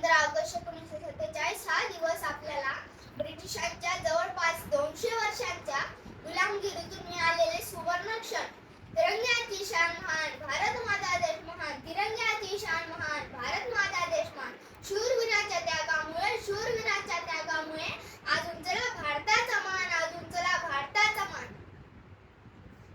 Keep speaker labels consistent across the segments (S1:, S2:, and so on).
S1: 15 August 1947 हा दिवस आपल्याला ब्रिटिशांच्या जवळपास 200 वर्षांच्या गुलामगिरीतून मिळालेले सुवर्ण क्षण. तिरंग्याची शान महान, भारत माता देश महान. तिरंग्याची शान महान, भारत माता देश महान. शूरवीरांच्या त्यागामुळे आज उंचला भारताचा मान, आज उंचला भारताचा मान.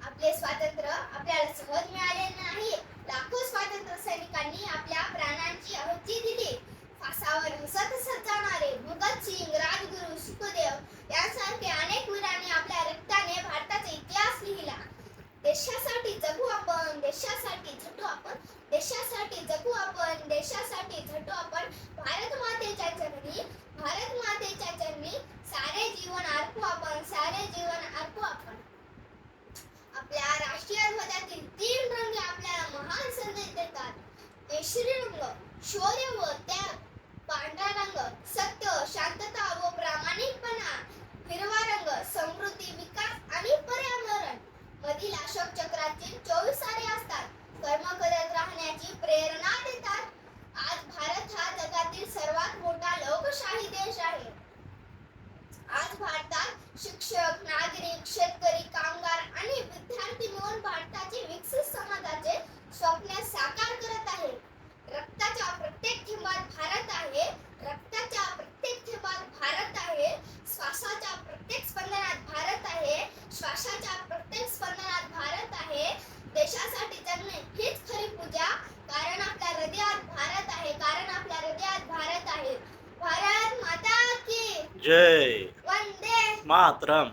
S1: आपले स्वातंत्र्य आपल्याला सहज मिळाले नाही. लाखो स्वातंत्र्य सैनिकांनी आपल्या प्राणांची आहुती दिली. फासावर सतत जाणारे भगतसिंग, राजगुरू, सुखदेव यांसारखे अनेक वीरांनी आपल्या रक्ताने भारताचा इतिहास लिहिला. देशासाठी जगू आपण, देशासाठी झटू आपण, देशासाठी जगू आपण, देशासाठी झटू आपण. भारत मातेच्या चरणी, भारत मातेच्या चरणी सारे जीवन अर्पू आपण, सारे जीवन अर्पू आपण. आपल्या राष्ट्रीय ध्वजातील 3 रंग आपल्याला महान संदेश देतात. केशरी रंग शौर्य व त्याग, पांढरा रंग सत्य, शांतता व प्रामाणिकपणा, हिरवा रंग समृद्धी, विकास आणि पर्यावरण. मधील अशोक चक्रातील 24 तारे असतात. कर्म करत राहण्याची प्रेरणा देतात. आज भारत हा जगातील सर्वात मोठा लोकशाही देश आहे. आज भारतात शिक्षक, नागरिक, शेतकरी, कामगार आणि विद्यार्थी मिळून भारताचे विकसित समाजाचे स्वप्न साकार करत आहे. रक्ताच्या प्रत्येक थेंबात भारत आहे, रक्ताच्या प्रत्येक थेंबात भारत आहे. श्वासाच्या प्रत्येक स्पंदनात भारत आहे, श्वासाच्या प्रत्येक स्पंदनात भारत आहे. देशासाठी जगणे हीच खरी पूजा, कारण आपल्या हृदयात भारत आहे, कारण आपल्या हृदयात भारत आहे. भारत माता की
S2: जय.
S1: वंदे
S2: मातरम.